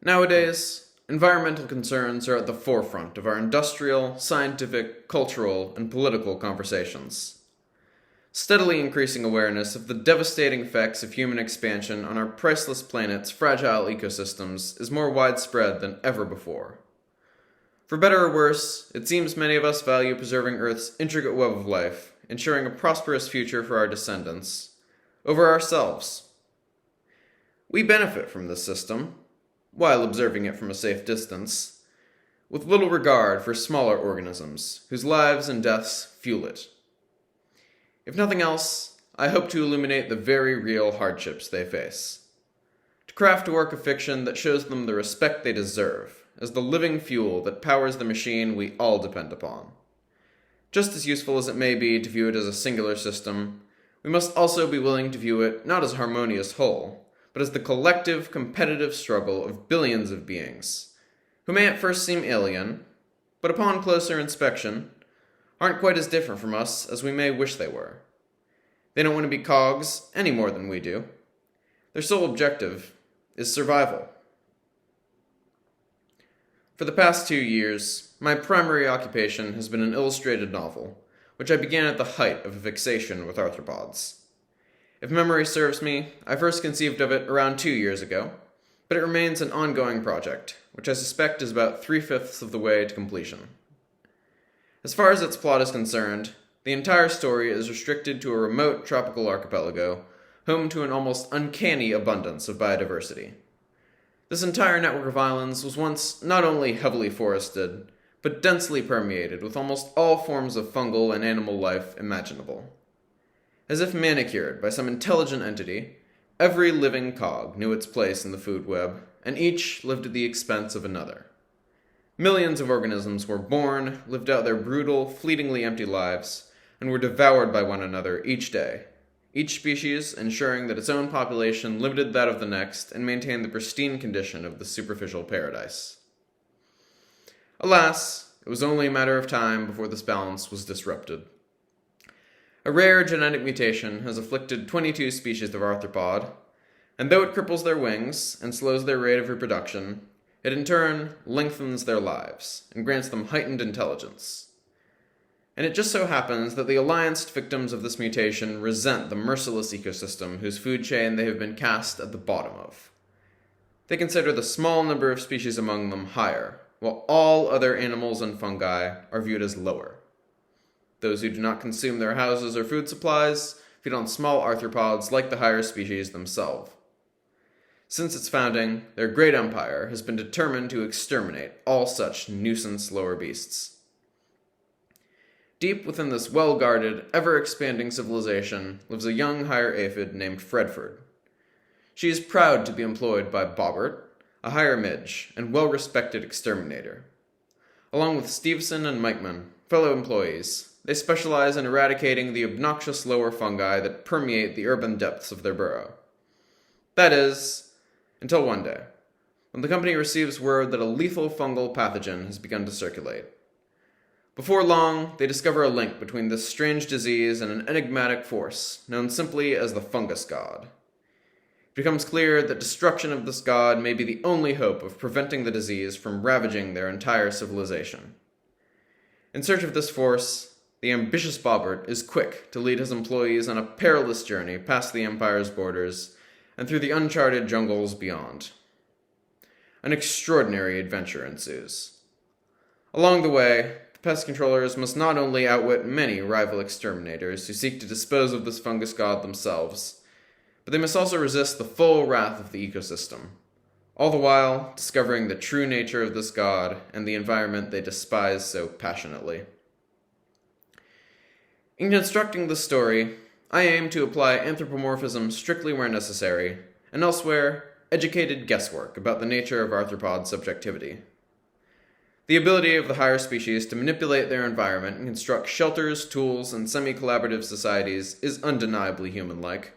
Nowadays, environmental concerns are at the forefront of our industrial, scientific, cultural, and political conversations. Steadily increasing awareness of the devastating effects of human expansion on our priceless planet's fragile ecosystems is more widespread than ever before. For better or worse, it seems many of us value preserving Earth's intricate web of life, ensuring a prosperous future for our descendants, over ourselves. We benefit from this system, while observing it from a safe distance, with little regard for smaller organisms whose lives and deaths fuel it. If nothing else, I hope to illuminate the very real hardships they face, to craft a work of fiction that shows them the respect they deserve as the living fuel that powers the machine we all depend upon. Just as useful as it may be to view it as a singular system, we must also be willing to view it not as a harmonious whole, but as the collective, competitive struggle of billions of beings, who may at first seem alien, but upon closer inspection, aren't quite as different from us as we may wish they were. They don't want to be cogs any more than we do. Their sole objective is survival. For the past 2 years, my primary occupation has been an illustrated novel, which I began at the height of a fixation with arthropods. If memory serves me, I first conceived of it around 2 years ago, but it remains an ongoing project, which I suspect is about 3/5 of the way to completion. As far as its plot is concerned, the entire story is restricted to a remote tropical archipelago, home to an almost uncanny abundance of biodiversity. This entire network of islands was once not only heavily forested, but densely permeated with almost all forms of fungal and animal life imaginable. As if manicured by some intelligent entity, every living cog knew its place in the food web, and each lived at the expense of another. Millions of organisms were born, lived out their brutal, fleetingly empty lives, and were devoured by one another each day, each species ensuring that its own population limited that of the next and maintained the pristine condition of the superficial paradise. Alas, it was only a matter of time before this balance was disrupted. A rare genetic mutation has afflicted 22 species of arthropod, and though it cripples their wings and slows their rate of reproduction, it in turn lengthens their lives and grants them heightened intelligence. And it just so happens that the allianced victims of this mutation resent the merciless ecosystem whose food chain they have been cast at the bottom of. They consider the small number of species among them higher, while all other animals and fungi are viewed as lower. Those who do not consume their houses or food supplies feed on small arthropods like the higher species themselves. Since its founding, their great empire has been determined to exterminate all such nuisance lower beasts. Deep within this well-guarded, ever-expanding civilization lives a young higher aphid named Fredford. She is proud to be employed by Bobbert, a higher midge and well-respected exterminator. Along with Stevenson and Mikeman, fellow employees, they specialize in eradicating the obnoxious lower fungi that permeate the urban depths of their burrow. That is, until one day, when the company receives word that a lethal fungal pathogen has begun to circulate. Before long, they discover a link between this strange disease and an enigmatic force known simply as the fungus god. It becomes clear that destruction of this god may be the only hope of preventing the disease from ravaging their entire civilization. In search of this force, the ambitious Bobbert is quick to lead his employees on a perilous journey past the Empire's borders and through the uncharted jungles beyond. An extraordinary adventure ensues. Along the way, the pest controllers must not only outwit many rival exterminators who seek to dispose of this fungus god themselves, but they must also resist the full wrath of the ecosystem, all the while discovering the true nature of this god and the environment they despise so passionately. In constructing this story, I aim to apply anthropomorphism strictly where necessary, and elsewhere, educated guesswork about the nature of arthropod subjectivity. The ability of the higher species to manipulate their environment and construct shelters, tools, and semi-collaborative societies is undeniably human-like,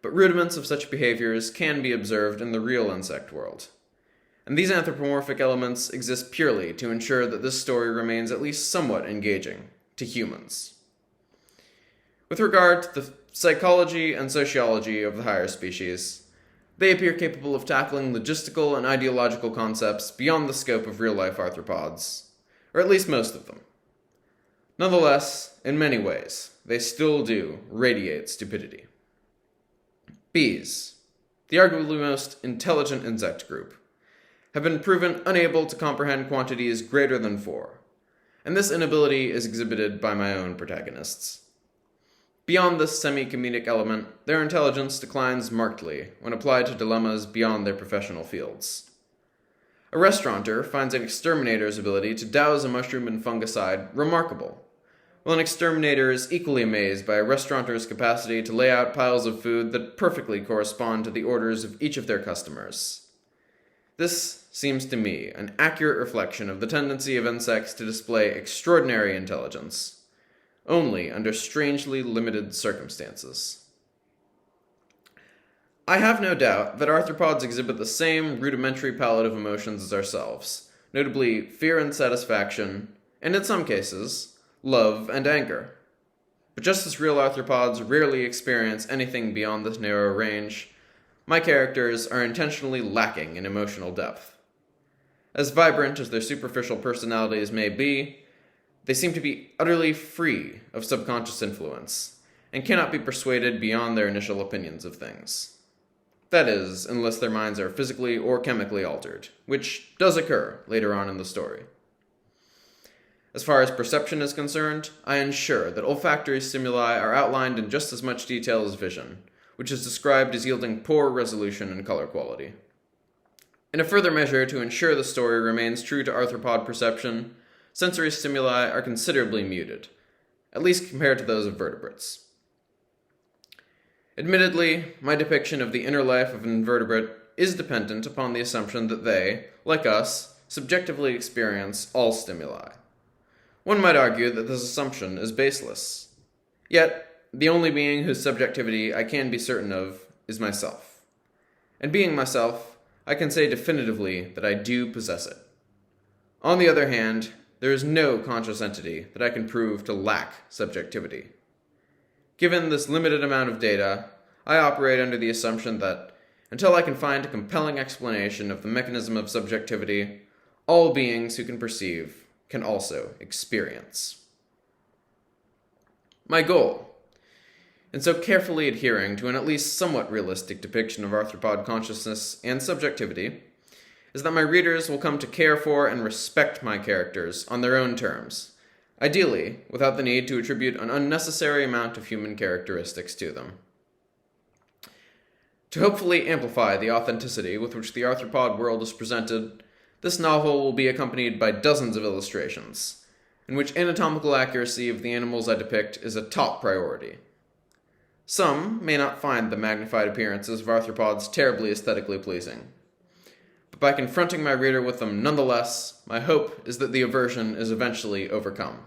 but rudiments of such behaviors can be observed in the real insect world. And these anthropomorphic elements exist purely to ensure that this story remains at least somewhat engaging to humans. With regard to the psychology and sociology of the higher species, They appear capable of tackling logistical and ideological concepts beyond the scope of real-life arthropods, or at least most of them. Nonetheless, in many ways, they still do radiate stupidity. Bees, the arguably most intelligent insect group, have been proven unable to comprehend quantities greater than 4, and this inability is exhibited by my own protagonists. Beyond this semi-comedic element, their intelligence declines markedly when applied to dilemmas beyond their professional fields. A restaurateur finds an exterminator's ability to douse a mushroom in fungicide remarkable, while an exterminator is equally amazed by a restaurateur's capacity to lay out piles of food that perfectly correspond to the orders of each of their customers. This seems to me an accurate reflection of the tendency of insects to display extraordinary intelligence, only under strangely limited circumstances. I have no doubt that arthropods exhibit the same rudimentary palette of emotions as ourselves, notably fear and satisfaction, and in some cases, love and anger. But just as real arthropods rarely experience anything beyond this narrow range, my characters are intentionally lacking in emotional depth. As vibrant as their superficial personalities may be, they seem to be utterly free of subconscious influence, and cannot be persuaded beyond their initial opinions of things. That is, unless their minds are physically or chemically altered, which does occur later on in the story. As far as perception is concerned, I ensure that olfactory stimuli are outlined in just as much detail as vision, which is described as yielding poor resolution and color quality. In a further measure to ensure the story remains true to arthropod perception, sensory stimuli are considerably muted, at least compared to those of vertebrates. Admittedly, my depiction of the inner life of an invertebrate is dependent upon the assumption that they, like us, subjectively experience all stimuli. One might argue that this assumption is baseless. Yet, the only being whose subjectivity I can be certain of is myself. And being myself, I can say definitively that I do possess it. On the other hand, there is no conscious entity that I can prove to lack subjectivity. Given this limited amount of data, I operate under the assumption that, until I can find a compelling explanation of the mechanism of subjectivity, all beings who can perceive can also experience. My goal, in so carefully adhering to an at least somewhat realistic depiction of arthropod consciousness and subjectivity, is that my readers will come to care for and respect my characters on their own terms, ideally without the need to attribute an unnecessary amount of human characteristics to them. To hopefully amplify the authenticity with which the arthropod world is presented, this novel will be accompanied by dozens of illustrations, in which anatomical accuracy of the animals I depict is a top priority. Some may not find the magnified appearances of arthropods terribly aesthetically pleasing, but by confronting my reader with them nonetheless, my hope is that the aversion is eventually overcome.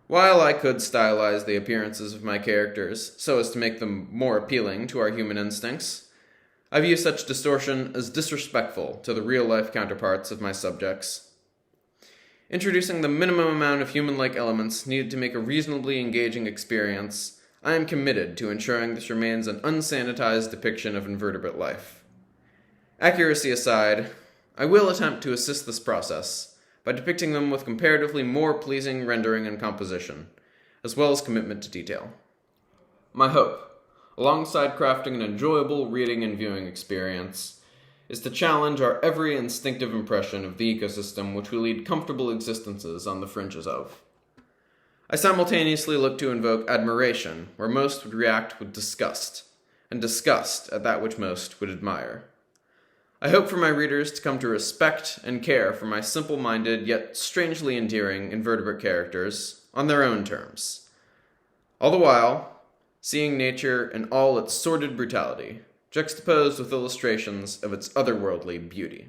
While I could stylize the appearances of my characters so as to make them more appealing to our human instincts, I view such distortion as disrespectful to the real-life counterparts of my subjects. Introducing the minimum amount of human-like elements needed to make a reasonably engaging experience, I am committed to ensuring this remains an unsanitized depiction of invertebrate life. Accuracy aside, I will attempt to assist this process by depicting them with comparatively more pleasing rendering and composition, as well as commitment to detail. My hope, alongside crafting an enjoyable reading and viewing experience, is to challenge our every instinctive impression of the ecosystem which we lead comfortable existences on the fringes of. I simultaneously look to invoke admiration where most would react with disgust, and disgust at that which most would admire. I hope for my readers to come to respect and care for my simple-minded yet strangely endearing invertebrate characters on their own terms, all the while seeing nature in all its sordid brutality, juxtaposed with illustrations of its otherworldly beauty.